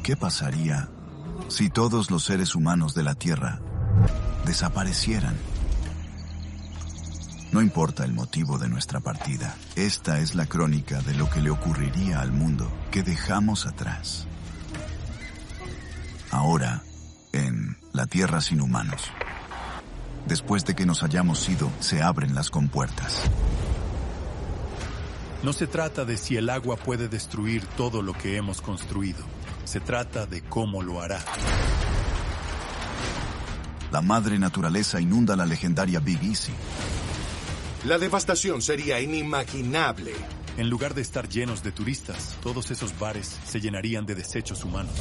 ¿Qué pasaría si todos los seres humanos de la Tierra desaparecieran? No importa el motivo de nuestra partida, esta es la crónica de lo que le ocurriría al mundo que dejamos atrás. Ahora, en La Tierra sin humanos. Después de que nos hayamos ido, se abren las compuertas. No se trata de si el agua puede destruir todo lo que hemos construido. Se trata de cómo lo hará. La madre naturaleza inunda la legendaria Big Easy. La devastación sería inimaginable. En lugar de estar llenos de turistas, todos esos bares se llenarían de desechos humanos.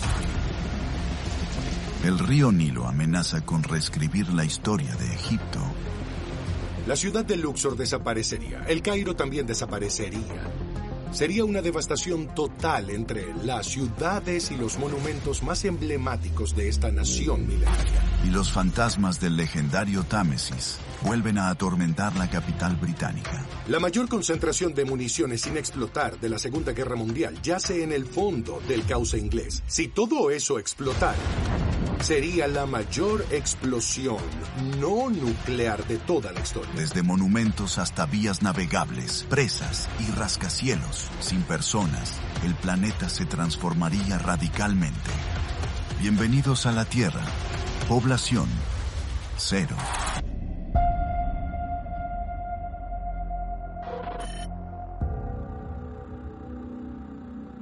El río Nilo amenaza con reescribir la historia de Egipto. La ciudad de Luxor desaparecería. El Cairo también desaparecería. Sería una devastación total entre las ciudades y los monumentos más emblemáticos de esta nación milenaria. Y los fantasmas del legendario Támesis vuelven a atormentar la capital británica. La mayor concentración de municiones sin explotar de la Segunda Guerra Mundial yace en el fondo del cauce inglés. Si todo eso explotara, sería la mayor explosión no nuclear de toda la historia. Desde monumentos hasta vías navegables, presas y rascacielos, sin personas, el planeta se transformaría radicalmente. Bienvenidos a la Tierra. Población cero.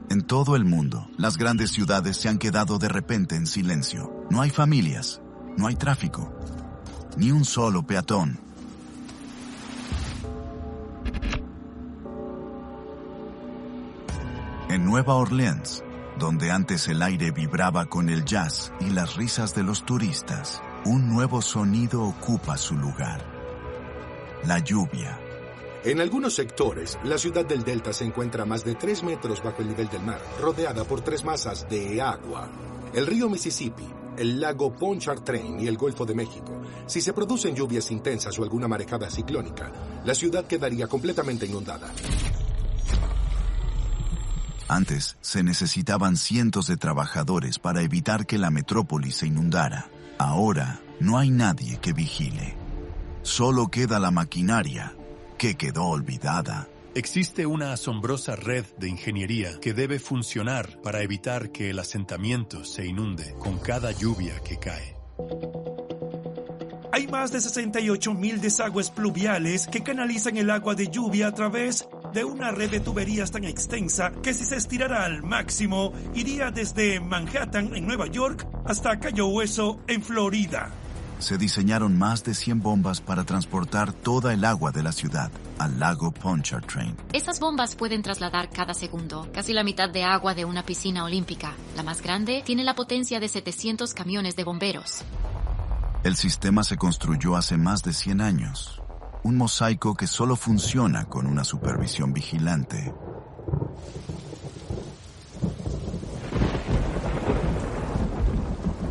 En todo el mundo, las grandes ciudades se han quedado de repente en silencio. No hay familias, no hay tráfico, ni un solo peatón. En Nueva Orleans, donde antes el aire vibraba con el jazz y las risas de los turistas, un nuevo sonido ocupa su lugar: la lluvia. En algunos sectores, la ciudad del Delta se encuentra a más de 3 metros bajo el nivel del mar, rodeada por 3 masas de agua. El río Mississippi, el lago Pontchartrain y el Golfo de México. Si se producen lluvias intensas o alguna marejada ciclónica, la ciudad quedaría completamente inundada. Antes, se necesitaban cientos de trabajadores para evitar que la metrópoli se inundara. Ahora, no hay nadie que vigile. Solo queda la maquinaria, que quedó olvidada. Existe una asombrosa red de ingeniería que debe funcionar para evitar que el asentamiento se inunde con cada lluvia que cae. Hay más de 68,000 desagües pluviales que canalizan el agua de lluvia a través de una red de tuberías tan extensa que, si se estirara al máximo, iría desde Manhattan, en Nueva York, hasta Cayo Hueso, en Florida. Se diseñaron más de 100 bombas para transportar toda el agua de la ciudad al lago Pontchartrain. Esas bombas pueden trasladar cada segundo casi la mitad de agua de una piscina olímpica. La más grande tiene la potencia de 700 camiones de bomberos. El sistema se construyó hace más de 100 años. Un mosaico que solo funciona con una supervisión vigilante.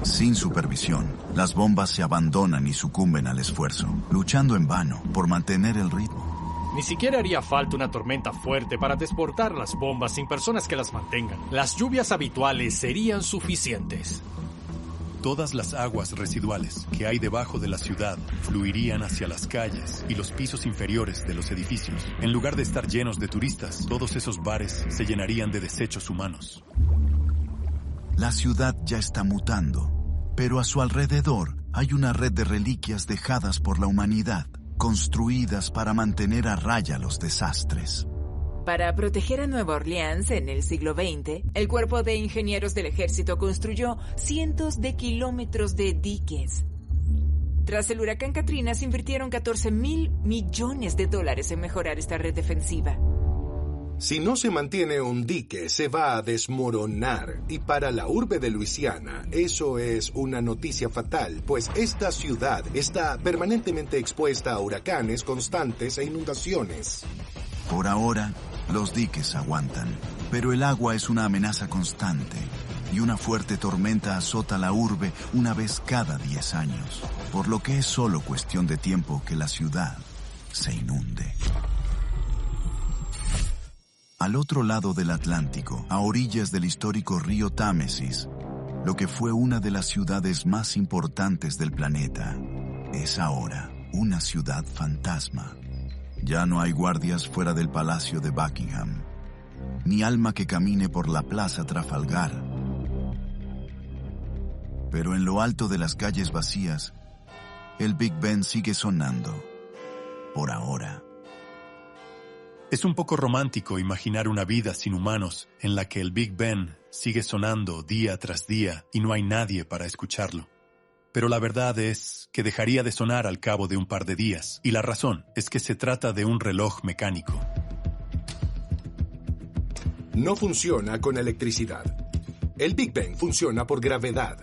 Sin supervisión, las bombas se abandonan y sucumben al esfuerzo, luchando en vano por mantener el ritmo. Ni siquiera haría falta una tormenta fuerte para transportar las bombas sin personas que las mantengan. Las lluvias habituales serían suficientes. Todas las aguas residuales que hay debajo de la ciudad fluirían hacia las calles y los pisos inferiores de los edificios. En lugar de estar llenos de turistas, todos esos bares se llenarían de desechos humanos. La ciudad ya está mutando, pero a su alrededor hay una red de reliquias dejadas por la humanidad, construidas para mantener a raya los desastres. Para proteger a Nueva Orleans en el siglo XX, el Cuerpo de Ingenieros del Ejército construyó cientos de kilómetros de diques. Tras el huracán Katrina, se invirtieron $14,000 millones en mejorar esta red defensiva. Si no se mantiene un dique, se va a desmoronar. Y para la urbe de Luisiana, eso es una noticia fatal, pues esta ciudad está permanentemente expuesta a huracanes constantes e inundaciones. Por ahora, los diques aguantan, pero el agua es una amenaza constante y una fuerte tormenta azota la urbe una vez cada 10 años, por lo que es solo cuestión de tiempo que la ciudad se inunde. Al otro lado del Atlántico, a orillas del histórico río Támesis, lo que fue una de las ciudades más importantes del planeta es ahora una ciudad fantasma. Ya no hay guardias fuera del Palacio de Buckingham, ni alma que camine por la Plaza Trafalgar. Pero en lo alto de las calles vacías, el Big Ben sigue sonando, por ahora. Es un poco romántico imaginar una vida sin humanos en la que el Big Ben sigue sonando día tras día y no hay nadie para escucharlo. Pero la verdad es que dejaría de sonar al cabo de un par de días, y la razón es que se trata de un reloj mecánico. No funciona con electricidad. El Big Ben funciona por gravedad.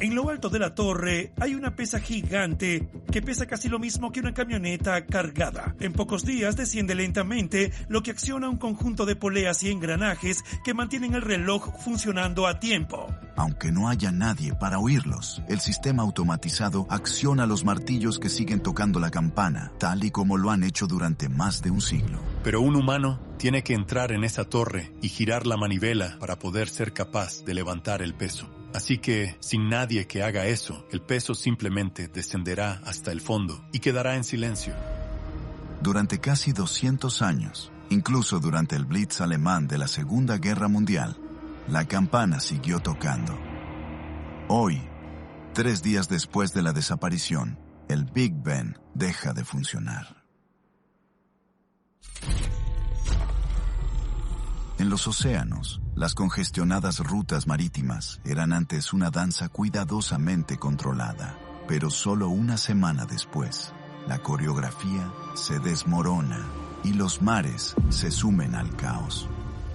En lo alto de la torre hay una pesa gigante que pesa casi lo mismo que una camioneta cargada. En pocos días desciende lentamente, lo que acciona un conjunto de poleas y engranajes que mantienen el reloj funcionando a tiempo. Aunque no haya nadie para oírlos, el sistema automatizado acciona los martillos que siguen tocando la campana, tal y como lo han hecho durante más de un siglo. Pero un humano tiene que entrar en esa torre y girar la manivela para poder ser capaz de levantar el peso. Así que, sin nadie que haga eso, el peso simplemente descenderá hasta el fondo y quedará en silencio. Durante casi 200 años, incluso durante el Blitz alemán de la Segunda Guerra Mundial, la campana siguió tocando. Hoy, 3 días después de la desaparición, el Big Ben deja de funcionar. En los océanos, las congestionadas rutas marítimas eran antes una danza cuidadosamente controlada, pero solo una semana después, la coreografía se desmorona y los mares se sumen al caos.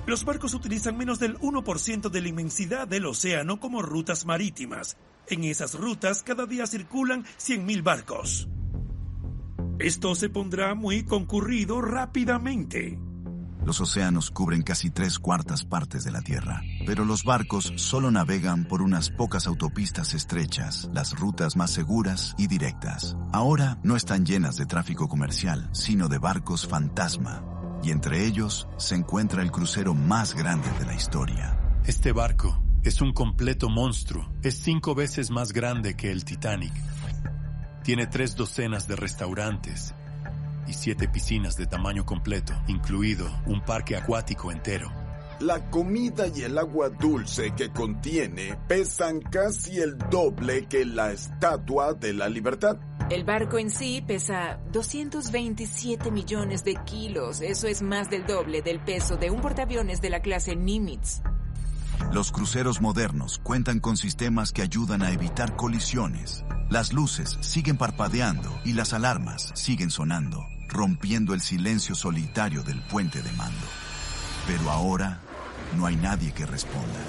Los barcos utilizan menos del 1% de la inmensidad del océano como rutas marítimas. En esas rutas cada día circulan 100.000 barcos. Esto se pondrá muy concurrido rápidamente. Los océanos cubren casi 3/4 partes de la Tierra, pero los barcos solo navegan por unas pocas autopistas estrechas, las rutas más seguras y directas. Ahora no están llenas de tráfico comercial, sino de barcos fantasma, y entre ellos se encuentra el crucero más grande de la historia. Este barco es un completo monstruo. Es 5 veces más grande que el Titanic. Tiene 3 docenas de restaurantes y 7 piscinas de tamaño completo, incluido un parque acuático entero. La comida y el agua dulce que contiene pesan casi el doble que la Estatua de la Libertad. El barco en sí pesa 227 millones de kilos. Eso es más del doble del peso de un portaaviones de la clase Nimitz. Los cruceros modernos cuentan con sistemas que ayudan a evitar colisiones. Las luces siguen parpadeando y las alarmas siguen sonando, rompiendo el silencio solitario del puente de mando. Pero ahora no hay nadie que responda.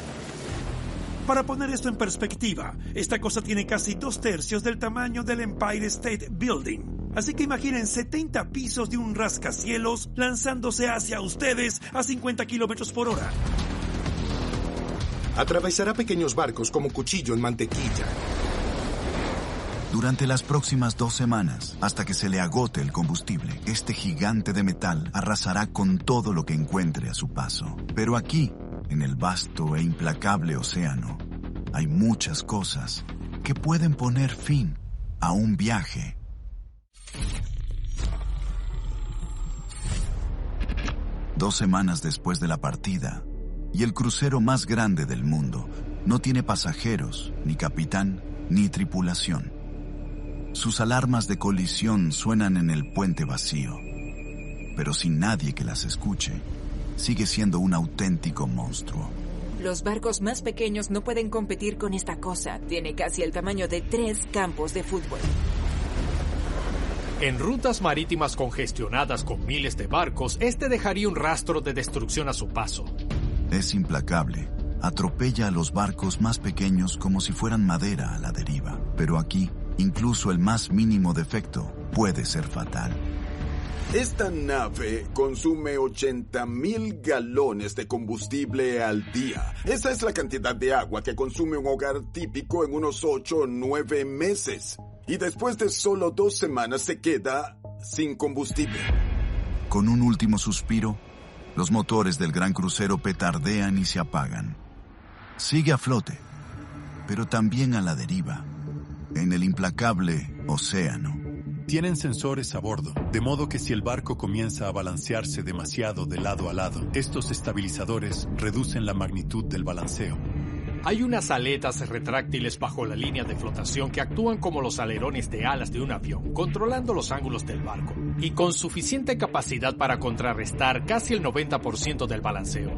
Para poner esto en perspectiva, esta cosa tiene casi 2/3 del tamaño del Empire State Building. Así que imaginen 70 pisos de un rascacielos lanzándose hacia ustedes a 50 kilómetros por hora. Atravesará pequeños barcos como cuchillo en mantequilla. Durante las próximas 2 semanas, hasta que se le agote el combustible, este gigante de metal arrasará con todo lo que encuentre a su paso. Pero aquí, en el vasto e implacable océano, hay muchas cosas que pueden poner fin a un viaje. Dos semanas después de la partida, y el crucero más grande del mundo no tiene pasajeros, ni capitán, ni tripulación. Sus alarmas de colisión suenan en el puente vacío, pero sin nadie que las escuche, sigue siendo un auténtico monstruo. Los barcos más pequeños no pueden competir con esta cosa. Tiene casi el tamaño de 3 campos de fútbol. En rutas marítimas congestionadas con miles de barcos, este dejaría un rastro de destrucción a su paso. Es implacable. Atropella a los barcos más pequeños como si fueran madera a la deriva. Pero aquí, incluso el más mínimo defecto puede ser fatal. Esta nave consume 80,000 galones de combustible al día. Esa es la cantidad de agua que consume un hogar típico en unos 8 o 9 meses. Y después de solo 2 semanas se queda sin combustible. Con un último suspiro, los motores del gran crucero petardean y se apagan. Sigue a flote, pero también a la deriva, en el implacable océano. Tienen sensores a bordo, de modo que si el barco comienza a balancearse demasiado de lado a lado, estos estabilizadores reducen la magnitud del balanceo. Hay unas aletas retráctiles bajo la línea de flotación que actúan como los alerones de alas de un avión, controlando los ángulos del barco, y con suficiente capacidad para contrarrestar casi el 90% del balanceo.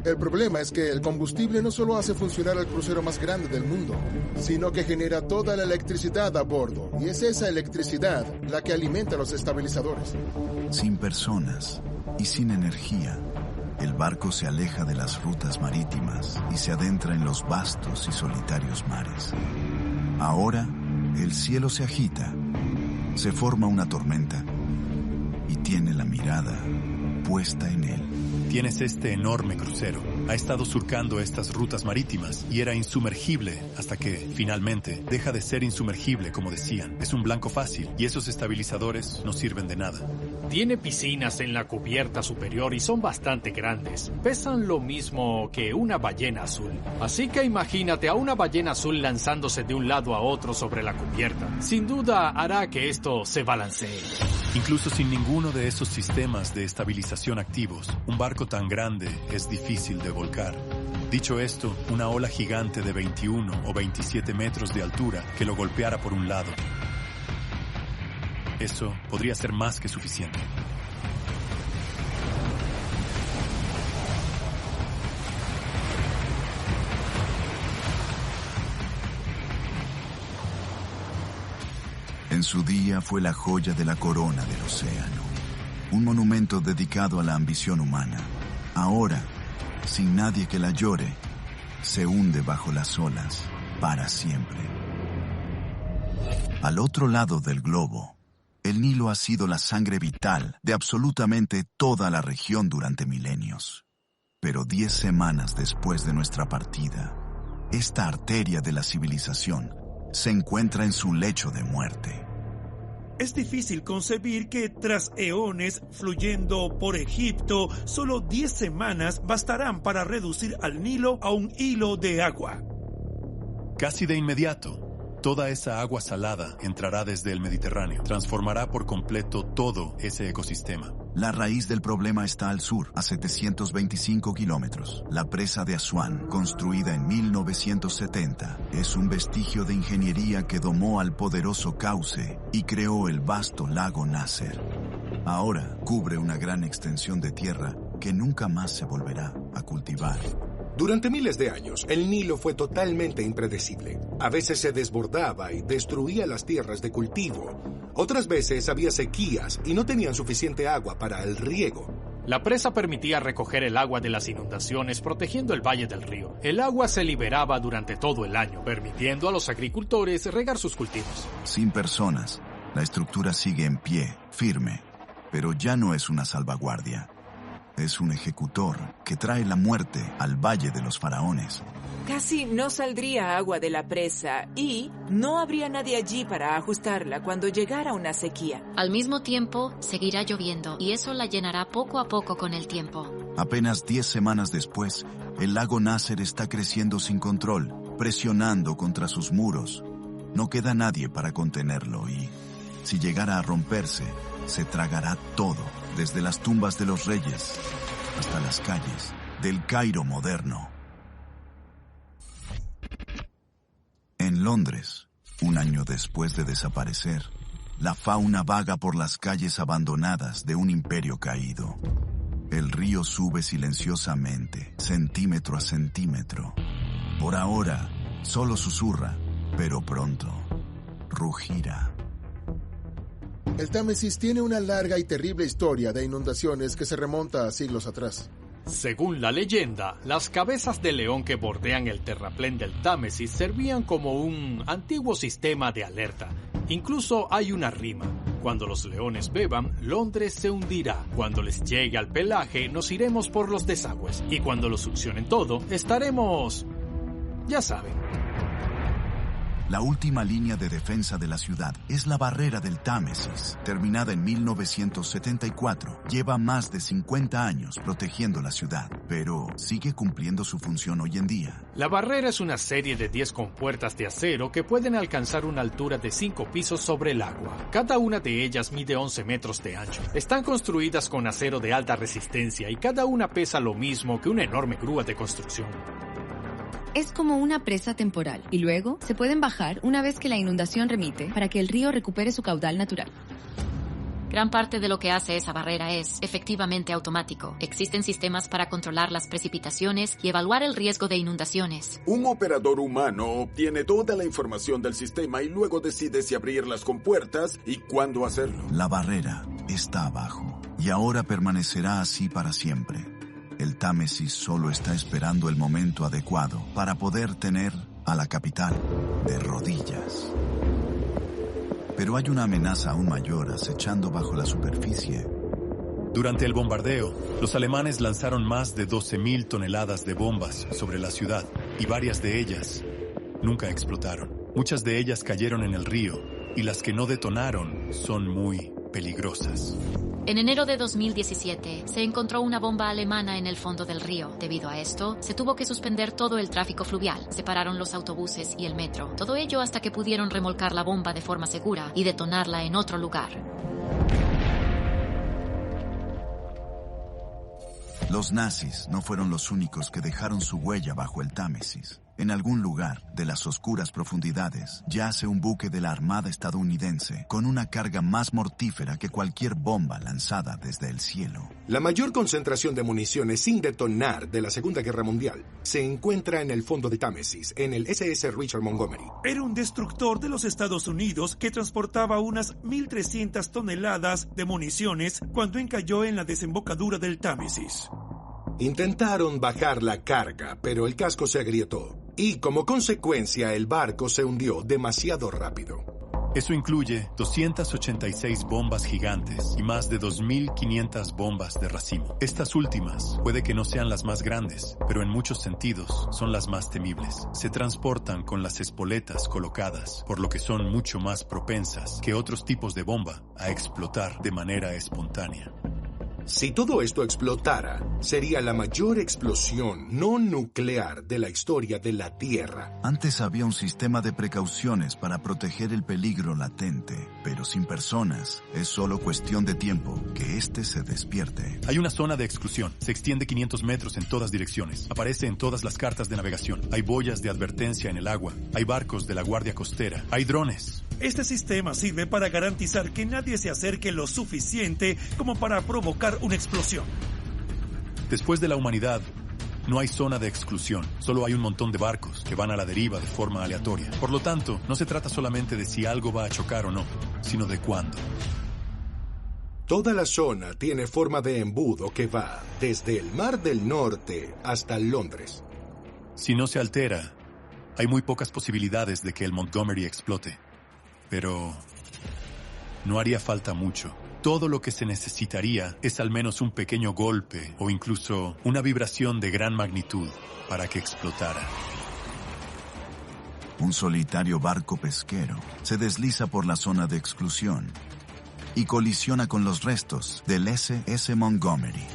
El problema es que el combustible no solo hace funcionar el crucero más grande del mundo, sino que genera toda la electricidad a bordo, y es esa electricidad la que alimenta los estabilizadores. Sin personas y sin energía, el barco se aleja de las rutas marítimas y se adentra en los vastos y solitarios mares. Ahora, el cielo se agita, se forma una tormenta y tiene la mirada puesta en él. Tienes este enorme crucero. Ha estado surcando estas rutas marítimas y era insumergible hasta que, finalmente, deja de ser insumergible, como decían. Es un blanco fácil y esos estabilizadores no sirven de nada. Tiene piscinas en la cubierta superior y son bastante grandes. Pesan lo mismo que una ballena azul. Así que imagínate a una ballena azul lanzándose de un lado a otro sobre la cubierta. Sin duda hará que esto se balancee. Incluso sin ninguno de esos sistemas de estabilización activos, un barco tan grande es difícil de volcar. Dicho esto, una ola gigante de 21 o 27 metros de altura que lo golpeara por un lado. Eso podría ser más que suficiente. En su día fue la joya de la corona del océano, un monumento dedicado a la ambición humana. Ahora, sin nadie que la llore, se hunde bajo las olas para siempre. Al otro lado del globo, el Nilo ha sido la sangre vital de absolutamente toda la región durante milenios. Pero 10 semanas después de nuestra partida, esta arteria de la civilización se encuentra en su lecho de muerte. Es difícil concebir que tras eones fluyendo por Egipto, solo 10 semanas bastarán para reducir al Nilo a un hilo de agua. Casi de inmediato, toda esa agua salada entrará desde el Mediterráneo, transformará por completo todo ese ecosistema. La raíz del problema está al sur, a 725 kilómetros. La presa de Asuán, construida en 1970, es un vestigio de ingeniería que domó al poderoso cauce y creó el vasto lago Nasser. Ahora cubre una gran extensión de tierra que nunca más se volverá a cultivar. Durante miles de años, el Nilo fue totalmente impredecible. A veces se desbordaba y destruía las tierras de cultivo. Otras veces había sequías y no tenían suficiente agua para el riego. La presa permitía recoger el agua de las inundaciones, protegiendo el valle del río. El agua se liberaba durante todo el año, permitiendo a los agricultores regar sus cultivos. Sin personas, la estructura sigue en pie, firme, pero ya no es una salvaguardia. Es un ejecutor que trae la muerte al Valle de los Faraones. Casi no saldría agua de la presa y no habría nadie allí para ajustarla cuando llegara una sequía. Al mismo tiempo, seguirá lloviendo y eso la llenará poco a poco con el tiempo. Apenas 10 semanas después, el lago Nasser está creciendo sin control, presionando contra sus muros. No queda nadie para contenerlo y, si llegara a romperse, se tragará todo, desde las tumbas de los reyes hasta las calles del Cairo moderno. En Londres, un año después de desaparecer, la fauna vaga por las calles abandonadas de un imperio caído. El río sube silenciosamente, centímetro a centímetro. Por ahora, solo susurra, pero pronto rugirá. El Támesis tiene una larga y terrible historia de inundaciones que se remonta a siglos atrás. Según la leyenda, las cabezas de león que bordean el terraplén del Támesis servían como un antiguo sistema de alerta. Incluso hay una rima. Cuando los leones beban, Londres se hundirá. Cuando les llegue al pelaje, nos iremos por los desagües. Y cuando lo succionen todo, estaremos... ya saben. La última línea de defensa de la ciudad es la barrera del Támesis, terminada en 1974. Lleva más de 50 años protegiendo la ciudad, pero sigue cumpliendo su función hoy en día. La barrera es una serie de 10 compuertas de acero que pueden alcanzar una altura de 5 pisos sobre el agua. Cada una de ellas mide 11 metros de ancho. Están construidas con acero de alta resistencia y cada una pesa lo mismo que una enorme grúa de construcción. Es como una presa temporal y luego se pueden bajar una vez que la inundación remite para que el río recupere su caudal natural. Gran parte de lo que hace esa barrera es efectivamente automático. Existen sistemas para controlar las precipitaciones y evaluar el riesgo de inundaciones. Un operador humano obtiene toda la información del sistema y luego decide si abrir las compuertas y cuándo hacerlo. La barrera está abajo y ahora permanecerá así para siempre. El Támesis solo está esperando el momento adecuado para poder tener a la capital de rodillas. Pero hay una amenaza aún mayor acechando bajo la superficie. Durante el bombardeo, los alemanes lanzaron más de 12.000 toneladas de bombas sobre la ciudad y varias de ellas nunca explotaron. Muchas de ellas cayeron en el río y las que no detonaron son muy peligrosas. En enero de 2017, se encontró una bomba alemana en el fondo del río. Debido a esto, se tuvo que suspender todo el tráfico fluvial. Separaron los autobuses y el metro. Todo ello hasta que pudieron remolcar la bomba de forma segura y detonarla en otro lugar. Los nazis no fueron los únicos que dejaron su huella bajo el Támesis. En algún lugar de las oscuras profundidades yace un buque de la Armada estadounidense con una carga más mortífera que cualquier bomba lanzada desde el cielo. La mayor concentración de municiones sin detonar de la Segunda Guerra Mundial se encuentra en el fondo de Támesis, en el SS Richard Montgomery. Era un destructor de los Estados Unidos que transportaba unas 1.300 toneladas de municiones cuando encalló en la desembocadura del Támesis. Intentaron bajar la carga, pero el casco se agrietó. Y como consecuencia, el barco se hundió demasiado rápido. Eso incluye 286 bombas gigantes y más de 2.500 bombas de racimo. Estas últimas puede que no sean las más grandes, pero en muchos sentidos son las más temibles. Se transportan con las espoletas colocadas, por lo que son mucho más propensas que otros tipos de bomba a explotar de manera espontánea. Si todo esto explotara, sería la mayor explosión no nuclear de la historia de la Tierra. Antes había un sistema de precauciones para proteger el peligro latente, pero sin personas es solo cuestión de tiempo que este se despierte. Hay una zona de exclusión. Se extiende 500 metros en todas direcciones. Aparece en todas las cartas de navegación. Hay boyas de advertencia en el agua. Hay barcos de la Guardia Costera. Hay drones. Este sistema sirve para garantizar que nadie se acerque lo suficiente como para provocar una explosión. Después de la humanidad, no hay zona de exclusión. Solo hay un montón de barcos que van a la deriva de forma aleatoria. Por lo tanto, no se trata solamente de si algo va a chocar o no, sino de cuándo. Toda la zona tiene forma de embudo que va desde el Mar del Norte hasta Londres. Si no se altera, hay muy pocas posibilidades de que el Montgomery explote. Pero no haría falta mucho. Todo lo que se necesitaría es al menos un pequeño golpe o incluso una vibración de gran magnitud para que explotara. Un solitario barco pesquero se desliza por la zona de exclusión y colisiona con los restos del SS Montgomery.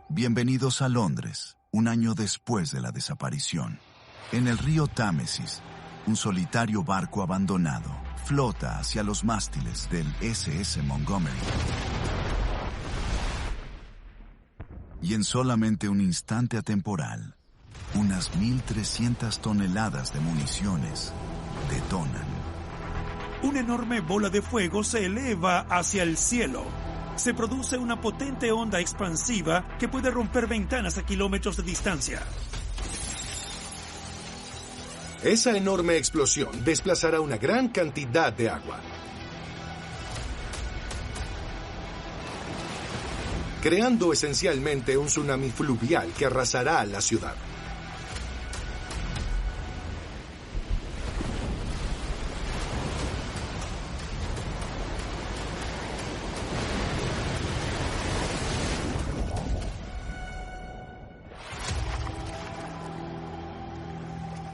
Bienvenidos a Londres, un año después de la desaparición. En el río Támesis, un solitario barco abandonado flota hacia los mástiles del SS Montgomery. Y en solamente un instante atemporal, unas 1.300 toneladas de municiones detonan. Una enorme bola de fuego se eleva hacia el cielo. Se produce una potente onda expansiva que puede romper ventanas a kilómetros de distancia. Esa enorme explosión desplazará una gran cantidad de agua, creando esencialmente un tsunami fluvial que arrasará la ciudad.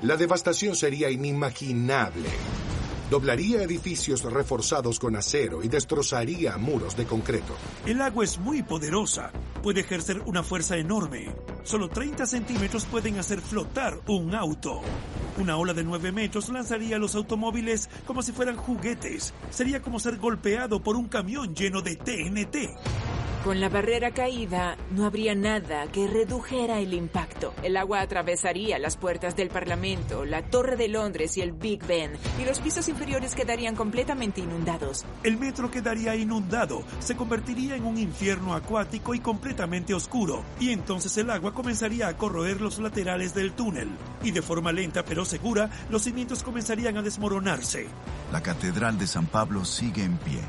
La devastación sería inimaginable. Doblaría edificios reforzados con acero y destrozaría muros de concreto. El agua es muy poderosa. Puede ejercer una fuerza enorme. Solo 30 centímetros pueden hacer flotar un auto. Una ola de 9 metros lanzaría a los automóviles como si fueran juguetes. Sería como ser golpeado por un camión lleno de TNT. Con la barrera caída, no habría nada que redujera el impacto. El agua atravesaría las puertas del Parlamento, la Torre de Londres y el Big Ben, y los pisos inferiores quedarían completamente inundados. El metro quedaría inundado, se convertiría en un infierno acuático y completamente oscuro, y entonces el agua comenzaría a corroer los laterales del túnel, y de forma lenta pero segura, los cimientos comenzarían a desmoronarse. La Catedral de San Pablo sigue en pie,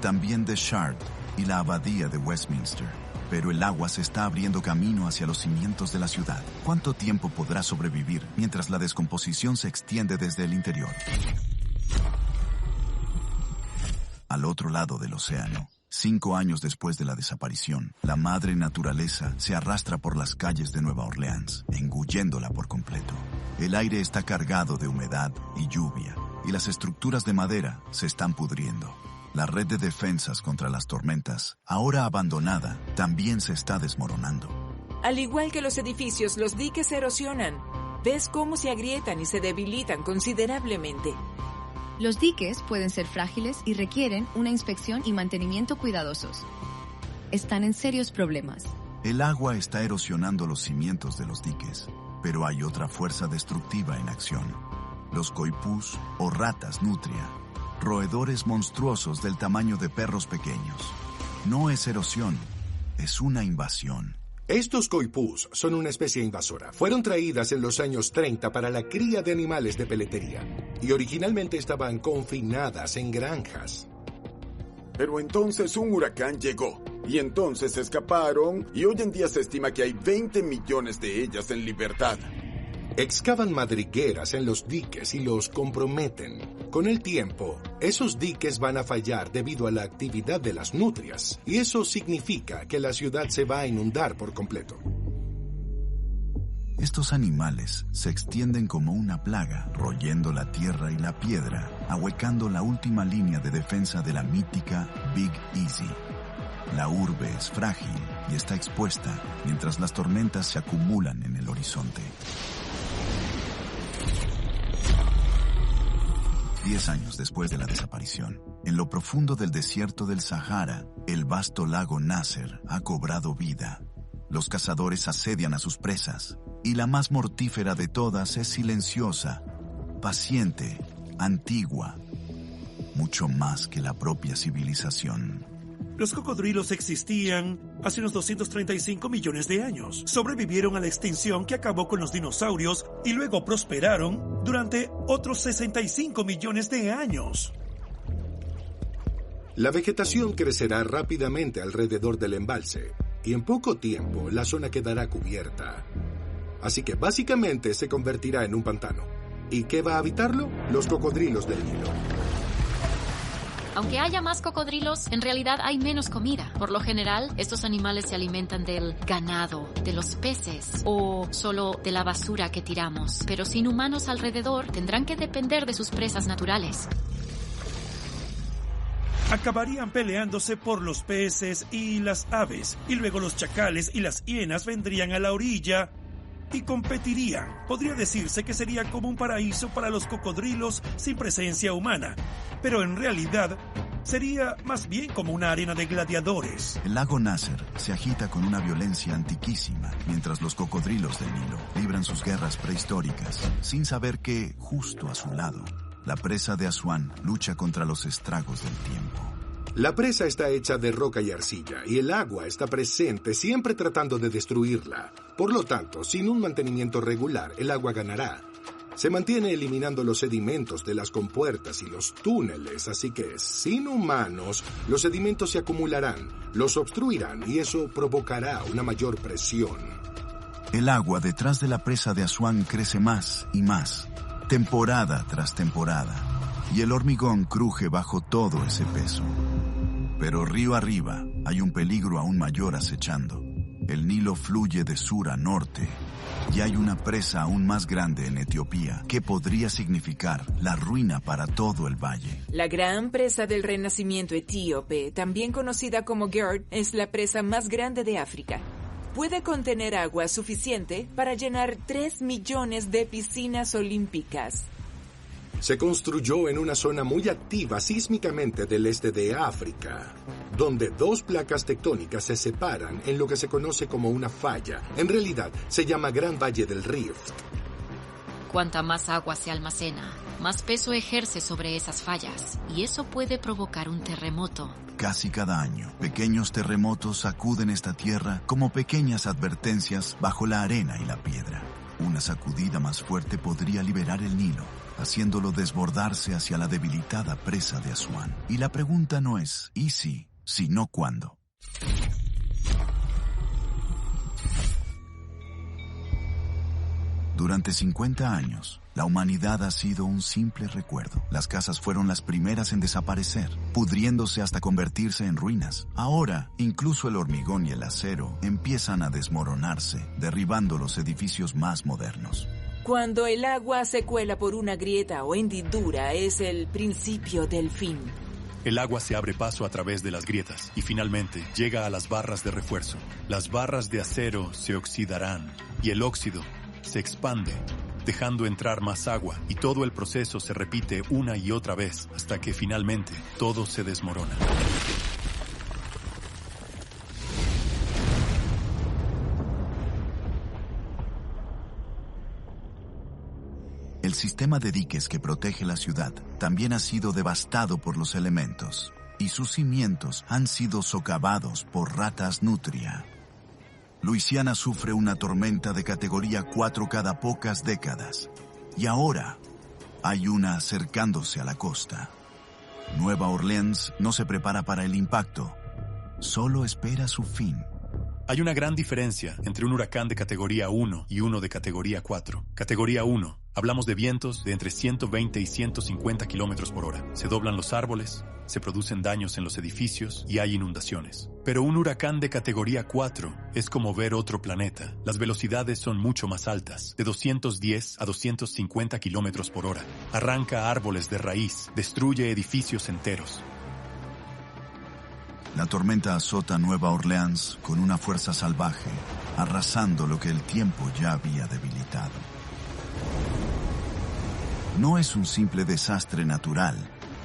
también de Shard y la Abadía de Westminster. Pero el agua se está abriendo camino hacia los cimientos de la ciudad. ¿Cuánto tiempo podrá sobrevivir mientras la descomposición se extiende desde el interior? Al otro lado del océano, 5 años después de la desaparición, la madre naturaleza se arrastra por las calles de Nueva Orleans, engulléndola por completo. El aire está cargado de humedad y lluvia, y las estructuras de madera se están pudriendo. La red de defensas contra las tormentas, ahora abandonada, también se está desmoronando. Al igual que los edificios, los diques se erosionan. ¿Ves cómo se agrietan y se debilitan considerablemente? Los diques pueden ser frágiles y requieren una inspección y mantenimiento cuidadosos. Están en serios problemas. El agua está erosionando los cimientos de los diques, pero hay otra fuerza destructiva en acción. Los coipús o ratas nutria. Roedores monstruosos del tamaño de perros pequeños. No es erosión, es una invasión. Estos coipús son una especie invasora. Fueron traídas en los años 30 para la cría de animales de peletería y originalmente estaban confinadas en granjas. Pero entonces un huracán llegó y entonces escaparon y hoy en día se estima que hay 20 millones de ellas en libertad. Excavan madrigueras en los diques y los comprometen. Con el tiempo, esos diques van a fallar debido a la actividad de las nutrias, y eso significa que la ciudad se va a inundar por completo. Estos animales se extienden como una plaga, royendo la tierra y la piedra, ahuecando la última línea de defensa de la mítica Big Easy. La urbe es frágil y está expuesta mientras las tormentas se acumulan en el horizonte. 10 años después de la desaparición, en lo profundo del desierto del Sahara, el vasto lago Nasser ha cobrado vida. Los cazadores asedian a sus presas, y la más mortífera de todas es silenciosa, paciente, antigua, mucho más que la propia civilización. Los cocodrilos existían hace unos 235 millones de años. Sobrevivieron a la extinción que acabó con los dinosaurios y luego prosperaron durante otros 65 millones de años. La vegetación crecerá rápidamente alrededor del embalse y en poco tiempo la zona quedará cubierta. Así que básicamente se convertirá en un pantano. ¿Y qué va a habitarlo? Los cocodrilos del Nilo. Aunque haya más cocodrilos, en realidad hay menos comida. Por lo general, estos animales se alimentan del ganado, de los peces o solo de la basura que tiramos. Pero sin humanos alrededor, tendrán que depender de sus presas naturales. Acabarían peleándose por los peces y las aves, y luego los chacales y las hienas vendrían a la orilla y competirían. Podría decirse que sería como un paraíso para los cocodrilos sin presencia humana, pero en realidad sería más bien como una arena de gladiadores. El lago Nasser se agita con una violencia antiquísima, mientras los cocodrilos del Nilo libran sus guerras prehistóricas, sin saber que, justo a su lado, la presa de Asuán lucha contra los estragos del tiempo. La presa está hecha de roca y arcilla, y el agua está presente siempre tratando de destruirla. Por lo tanto, sin un mantenimiento regular, el agua ganará. Se mantiene eliminando los sedimentos de las compuertas y los túneles, así que, sin humanos, los sedimentos se acumularán, los obstruirán, y eso provocará una mayor presión. El agua detrás de la presa de Asuán crece más y más, temporada tras temporada, y el hormigón cruje bajo todo ese peso. Pero río arriba hay un peligro aún mayor acechando. El Nilo fluye de sur a norte y hay una presa aún más grande en Etiopía que podría significar la ruina para todo el valle. La gran presa del Renacimiento etíope, también conocida como Gerd, es la presa más grande de África. Puede contener agua suficiente para llenar 3 millones de piscinas olímpicas. Se construyó en una zona muy activa sísmicamente del este de África, donde 2 placas tectónicas se separan en lo que se conoce como una falla. En realidad, se llama Gran Valle del Rift. Cuanta más agua se almacena, más peso ejerce sobre esas fallas, y eso puede provocar un terremoto. Casi cada año, pequeños terremotos sacuden esta tierra como pequeñas advertencias bajo la arena y la piedra. Una sacudida más fuerte podría liberar el Nilo, haciéndolo desbordarse hacia la debilitada presa de Asuán. Y la pregunta no es ¿y si?, sino ¿cuándo? Durante 50 años, la humanidad ha sido un simple recuerdo. Las casas fueron las primeras en desaparecer, pudriéndose hasta convertirse en ruinas. Ahora, incluso el hormigón y el acero empiezan a desmoronarse, derribando los edificios más modernos. Cuando el agua se cuela por una grieta o hendidura, es el principio del fin. El agua se abre paso a través de las grietas y finalmente llega a las barras de refuerzo. Las barras de acero se oxidarán y el óxido se expande, dejando entrar más agua, y todo el proceso se repite una y otra vez hasta que finalmente todo se desmorona. El sistema de diques que protege la ciudad también ha sido devastado por los elementos, y sus cimientos han sido socavados por ratas nutria. Luisiana sufre una tormenta de categoría 4 cada pocas décadas, y ahora hay una acercándose a la costa. Nueva Orleans no se prepara para el impacto, solo espera su fin. Hay una gran diferencia entre un huracán de categoría 1 y uno de categoría 4. Categoría 1, hablamos de vientos de entre 120 y 150 kilómetros por hora. Se doblan los árboles, se producen daños en los edificios y hay inundaciones. Pero un huracán de categoría 4 es como ver otro planeta. Las velocidades son mucho más altas, de 210 a 250 kilómetros por hora. Arranca árboles de raíz, destruye edificios enteros. La tormenta azota Nueva Orleans con una fuerza salvaje, arrasando lo que el tiempo ya había debilitado. No es un simple desastre natural,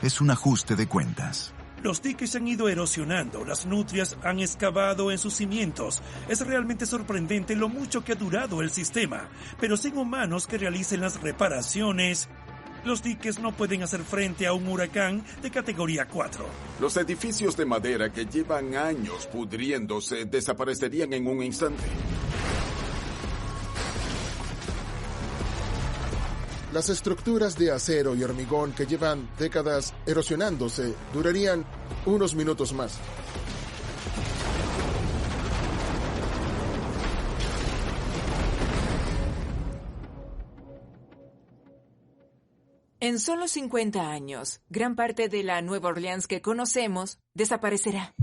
es un ajuste de cuentas. Los diques han ido erosionando, las nutrias han excavado en sus cimientos. Es realmente sorprendente lo mucho que ha durado el sistema, pero sin humanos que realicen las reparaciones, los diques no pueden hacer frente a un huracán de categoría 4. Los edificios de madera que llevan años pudriéndose desaparecerían en un instante. Las estructuras de acero y hormigón que llevan décadas erosionándose durarían unos minutos más. En solo 50 años, gran parte de la Nueva Orleans que conocemos desaparecerá.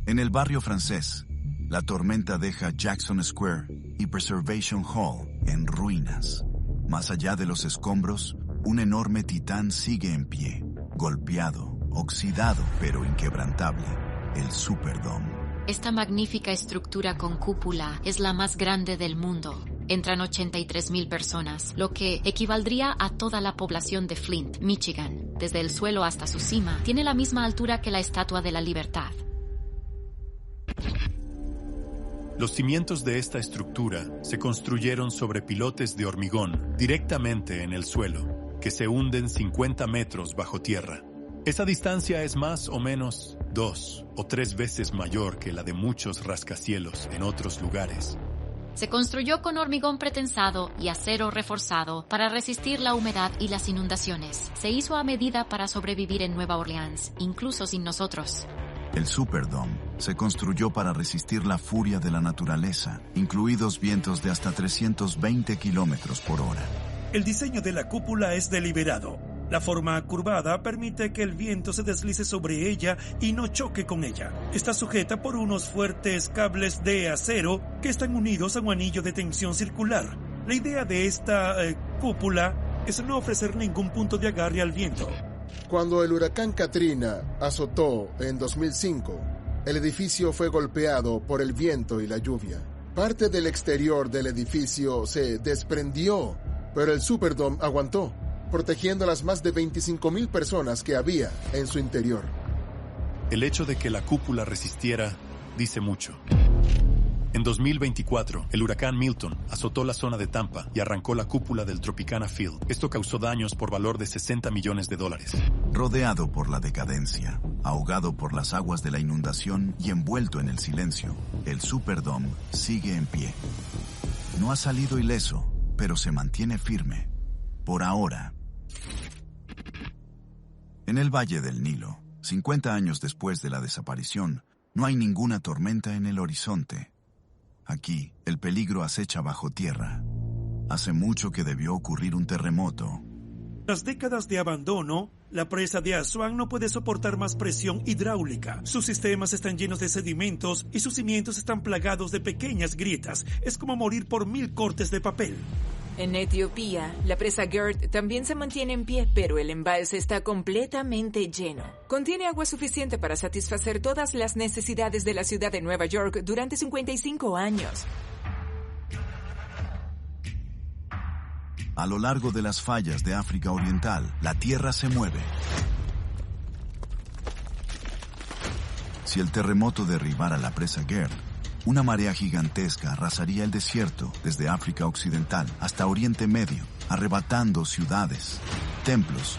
En el barrio francés, la tormenta deja Jackson Square y Preservation Hall en ruinas. Más allá de los escombros, un enorme titán sigue en pie, golpeado, oxidado pero inquebrantable, el Superdome. Esta magnífica estructura con cúpula es la más grande del mundo. Entran 83,000 personas, lo que equivaldría a toda la población de Flint, Michigan. Desde el suelo hasta su cima, tiene la misma altura que la Estatua de la Libertad. Los cimientos de esta estructura se construyeron sobre pilotes de hormigón directamente en el suelo, que se hunden 50 metros bajo tierra. Esa distancia es más o menos 2 o 3 veces mayor que la de muchos rascacielos en otros lugares. Se construyó con hormigón pretensado y acero reforzado para resistir la humedad y las inundaciones. Se hizo a medida para sobrevivir en Nueva Orleans, incluso sin nosotros. El Superdome se construyó para resistir la furia de la naturaleza, incluidos vientos de hasta 320 kilómetros por hora. El diseño de la cúpula es deliberado. La forma curvada permite que el viento se deslice sobre ella y no choque con ella. Está sujeta por unos fuertes cables de acero que están unidos a un anillo de tensión circular. La idea de esta cúpula es no ofrecer ningún punto de agarre al viento. Cuando el huracán Katrina azotó en 2005, el edificio fue golpeado por el viento y la lluvia. Parte del exterior del edificio se desprendió, pero el Superdome aguantó, protegiendo a las más de 25,000 personas que había en su interior. El hecho de que la cúpula resistiera dice mucho. En 2024, el huracán Milton azotó la zona de Tampa y arrancó la cúpula del Tropicana Field. Esto causó daños por valor de $60 millones. Rodeado por la decadencia, ahogado por las aguas de la inundación y envuelto en el silencio, el Superdome sigue en pie. No ha salido ileso, pero se mantiene firme. Por ahora. En el Valle del Nilo, 50 años después de la desaparición, no hay ninguna tormenta en el horizonte. Aquí, el peligro acecha bajo tierra. Hace mucho que debió ocurrir un terremoto. Tras décadas de abandono, la presa de Aswan no puede soportar más presión hidráulica. Sus sistemas están llenos de sedimentos y sus cimientos están plagados de pequeñas grietas. Es como morir por 1000 cortes de papel. En Etiopía, la presa Gerd también se mantiene en pie, pero el embalse está completamente lleno. Contiene agua suficiente para satisfacer todas las necesidades de la ciudad de Nueva York durante 55 años. A lo largo de las fallas de África Oriental, la tierra se mueve. Si el terremoto derribara la presa Gerd, una marea gigantesca arrasaría el desierto desde África Occidental hasta Oriente Medio, arrebatando ciudades, templos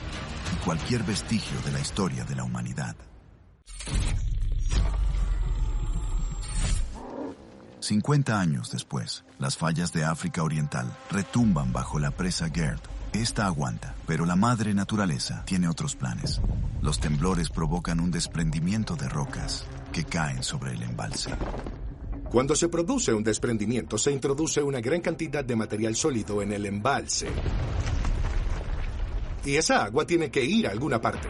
y cualquier vestigio de la historia de la humanidad. 50 años después, las fallas de África Oriental retumban bajo la presa Gerd. Esta aguanta, pero la madre naturaleza tiene otros planes. Los temblores provocan un desprendimiento de rocas que caen sobre el embalse. Cuando se produce un desprendimiento, se introduce una gran cantidad de material sólido en el embalse. Y esa agua tiene que ir a alguna parte.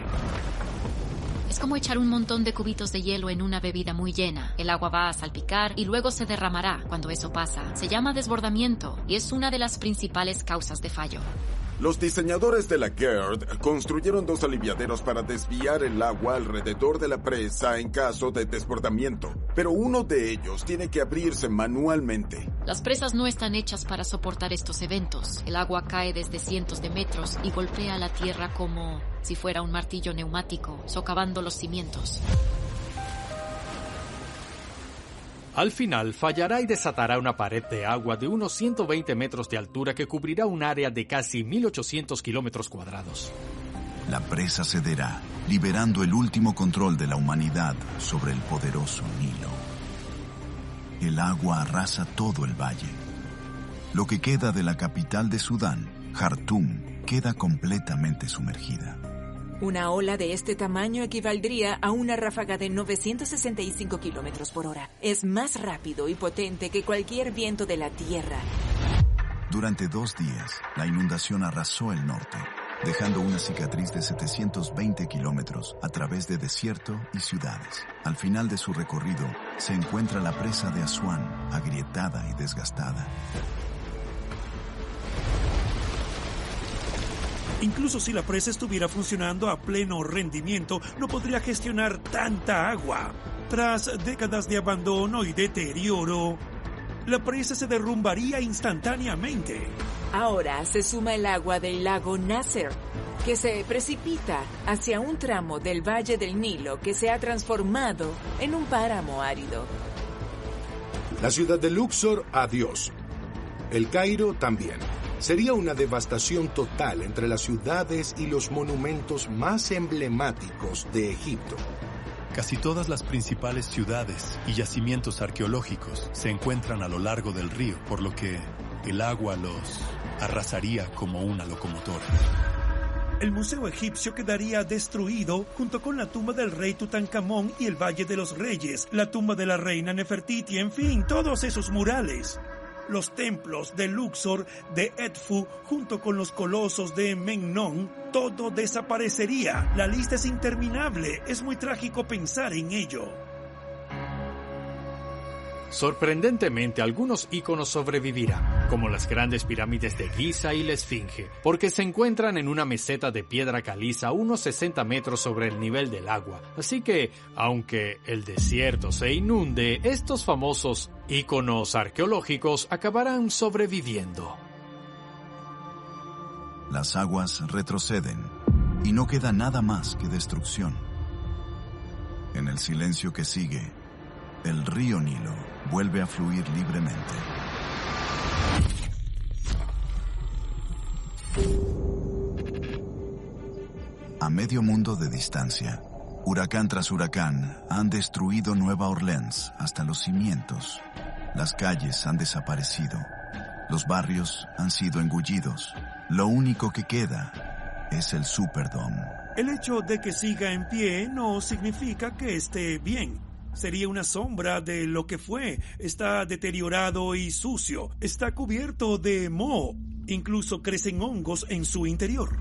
Es como echar un montón de cubitos de hielo en una bebida muy llena. El agua va a salpicar y luego se derramará. Cuando eso pasa, se llama desbordamiento y es una de las principales causas de fallo. Los diseñadores de la Gerd construyeron 2 aliviaderos para desviar el agua alrededor de la presa en caso de desbordamiento, pero uno de ellos tiene que abrirse manualmente. Las presas no están hechas para soportar estos eventos. El agua cae desde cientos de metros y golpea la tierra como si fuera un martillo neumático, socavando los cimientos. Al final, fallará y desatará una pared de agua de unos 120 metros de altura que cubrirá un área de casi 1.800 kilómetros cuadrados. La presa cederá, liberando el último control de la humanidad sobre el poderoso Nilo. El agua arrasa todo el valle. Lo que queda de la capital de Sudán, Jartum, queda completamente sumergida. Una ola de este tamaño equivaldría a una ráfaga de 965 kilómetros por hora. Es más rápido y potente que cualquier viento de la tierra. Durante 2 días, la inundación arrasó el norte, dejando una cicatriz de 720 kilómetros a través de desierto y ciudades. Al final de su recorrido, se encuentra la presa de Aswan, agrietada y desgastada. Incluso si la presa estuviera funcionando a pleno rendimiento, no podría gestionar tanta agua. Tras décadas de abandono y deterioro, la presa se derrumbaría instantáneamente. Ahora se suma el agua del lago Nasser, que se precipita hacia un tramo del Valle del Nilo que se ha transformado en un páramo árido. La ciudad de Luxor, adiós. El Cairo también. Sería una devastación total entre las ciudades y los monumentos más emblemáticos de Egipto. Casi todas las principales ciudades y yacimientos arqueológicos se encuentran a lo largo del río, por lo que el agua los arrasaría como una locomotora. El museo egipcio quedaría destruido junto con la tumba del rey Tutankamón y el Valle de los Reyes, la tumba de la reina Nefertiti, en fin, todos esos murales. los templos de Luxor, de Edfu, junto con los colosos de Memnón, todo desaparecería. La lista es interminable, es muy trágico pensar en ello. Sorprendentemente, algunos íconos sobrevivirán, como las grandes pirámides de Giza y la Esfinge, porque se encuentran en una meseta de piedra caliza unos 60 metros sobre el nivel del agua. Así que, aunque el desierto se inunde, estos famosos íconos arqueológicos acabarán sobreviviendo. Las aguas retroceden y no queda nada más que destrucción. En el silencio que sigue, el río Nilo vuelve a fluir libremente. A medio mundo de distancia, huracán tras huracán han destruido Nueva Orleans hasta los cimientos. Las calles han desaparecido. Los barrios han sido engullidos. Lo único que queda es el Superdome. El hecho de que siga en pie no significa que esté bien. Sería una sombra de lo que fue. Está deteriorado y sucio. Está cubierto de moho. Incluso crecen hongos en su interior.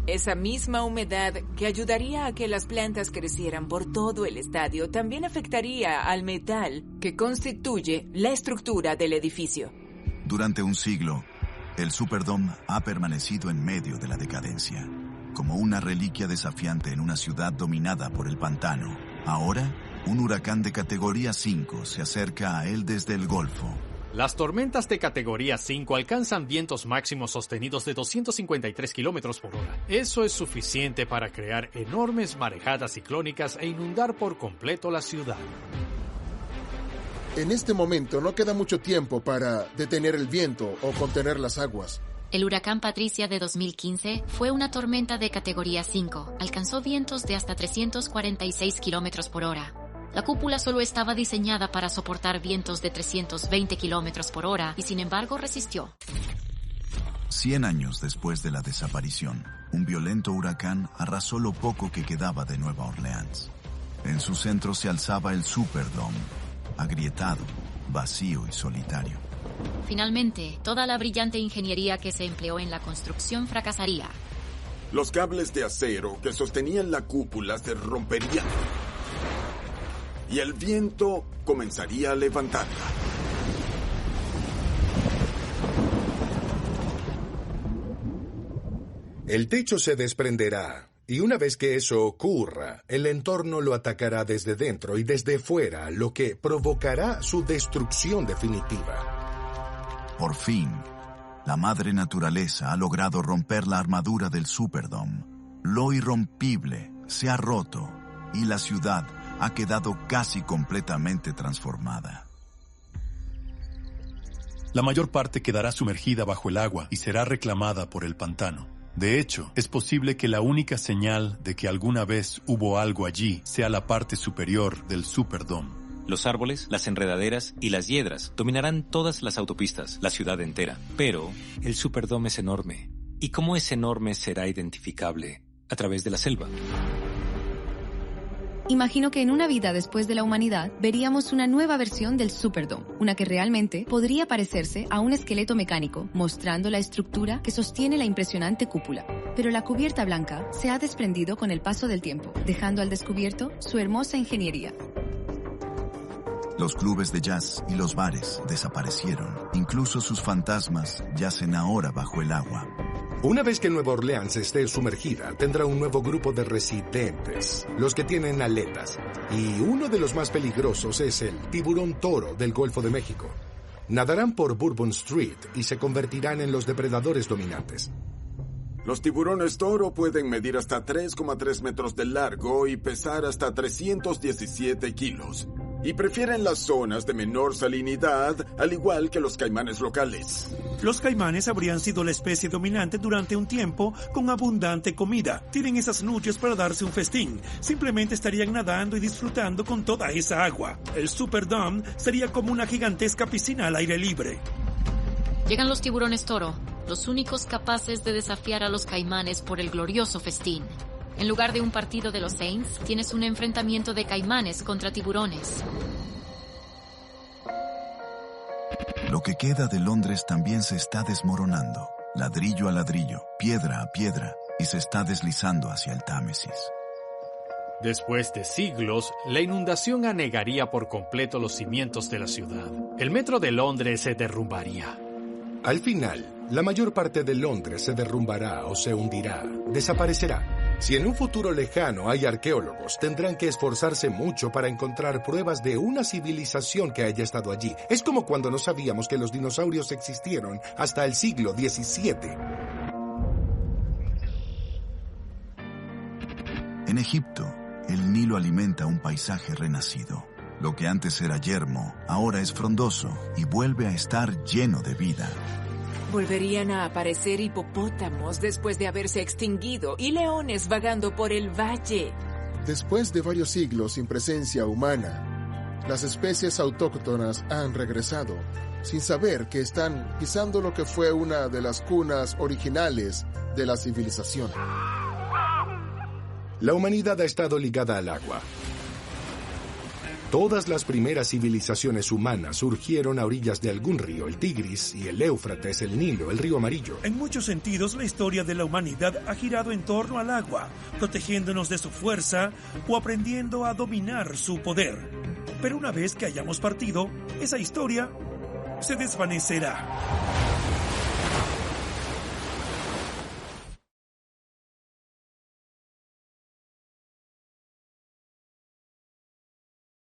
Esa misma humedad que ayudaría a que las plantas crecieran por todo el estadio también afectaría al metal que constituye la estructura del edificio. Durante un siglo, el Superdome ha permanecido en medio de la decadencia, como una reliquia desafiante en una ciudad dominada por el pantano. Ahora, un huracán de categoría 5 se acerca a él desde el Golfo. Las tormentas de categoría 5 alcanzan vientos máximos sostenidos de 253 kilómetros por hora. Eso es suficiente para crear enormes marejadas ciclónicas e inundar por completo la ciudad. En este momento no queda mucho tiempo para detener el viento o contener las aguas. El huracán Patricia de 2015 fue una tormenta de categoría 5. Alcanzó vientos de hasta 346 kilómetros por hora. La cúpula solo estaba diseñada para soportar vientos de 320 kilómetros por hora y sin embargo resistió. 100 años después de la desaparición, un violento huracán arrasó lo poco que quedaba de Nueva Orleans. En su centro se alzaba el Superdome, agrietado, vacío y solitario. Finalmente, toda la brillante ingeniería que se empleó en la construcción fracasaría. Los cables de acero que sostenían la cúpula se romperían. Y el viento comenzaría a levantarla. El techo se desprenderá, y una vez que eso ocurra, el entorno lo atacará desde dentro y desde fuera, lo que provocará su destrucción definitiva. Por fin, la madre naturaleza ha logrado romper la armadura del Superdome. Lo irrompible se ha roto y la ciudad ha quedado casi completamente transformada. La mayor parte quedará sumergida bajo el agua y será reclamada por el pantano. De hecho, es posible que la única señal de que alguna vez hubo algo allí sea la parte superior del Superdome. Los árboles, las enredaderas y las hiedras dominarán todas las autopistas, la ciudad entera. Pero el Superdome es enorme. Y como es enorme, será identificable a través de la selva. Imagino que en una vida después de la humanidad veríamos una nueva versión del Superdome, una que realmente podría parecerse a un esqueleto mecánico, mostrando la estructura que sostiene la impresionante cúpula. Pero la cubierta blanca se ha desprendido con el paso del tiempo, dejando al descubierto su hermosa ingeniería. Los clubes de jazz y los bares desaparecieron. Incluso sus fantasmas yacen ahora bajo el agua. Una vez que Nueva Orleans esté sumergida, tendrá un nuevo grupo de residentes, los que tienen aletas. Y uno de los más peligrosos es el tiburón toro del Golfo de México. Nadarán por Bourbon Street y se convertirán en los depredadores dominantes. Los tiburones toro pueden medir hasta 3,3 metros de largo y pesar hasta 317 kilos. Y prefieren las zonas de menor salinidad, al igual que los caimanes locales. Los caimanes habrían sido la especie dominante durante un tiempo con abundante comida. Tienen esas noches para darse un festín. Simplemente estarían nadando y disfrutando con toda esa agua. El Superdome sería como una gigantesca piscina al aire libre. Llegan los tiburones toro, los únicos capaces de desafiar a los caimanes por el glorioso festín. En lugar de un partido de los Saints, tienes un enfrentamiento de caimanes contra tiburones. Lo que queda de Londres también se está desmoronando, ladrillo a ladrillo, piedra a piedra, y se está deslizando hacia el Támesis. Después de siglos, la inundación anegaría por completo los cimientos de la ciudad. El metro de Londres se derrumbaría. Al final, la mayor parte de Londres se derrumbará o se hundirá, desaparecerá. Si en un futuro lejano hay arqueólogos, tendrán que esforzarse mucho para encontrar pruebas de una civilización que haya estado allí. Es como cuando no sabíamos que los dinosaurios existieron hasta el siglo XVII. En Egipto, el Nilo alimenta un paisaje renacido. Lo que antes era yermo, ahora es frondoso y vuelve a estar lleno de vida. Volverían a aparecer hipopótamos después de haberse extinguido y leones vagando por el valle. Después de varios siglos sin presencia humana, las especies autóctonas han regresado, sin saber que están pisando lo que fue una de las cunas originales de la civilización. La humanidad ha estado ligada al agua. Todas las primeras civilizaciones humanas surgieron a orillas de algún río, el Tigris y el Éufrates, el Nilo, el río Amarillo. En muchos sentidos, la historia de la humanidad ha girado en torno al agua, protegiéndonos de su fuerza o aprendiendo a dominar su poder. Pero una vez que hayamos partido, esa historia se desvanecerá.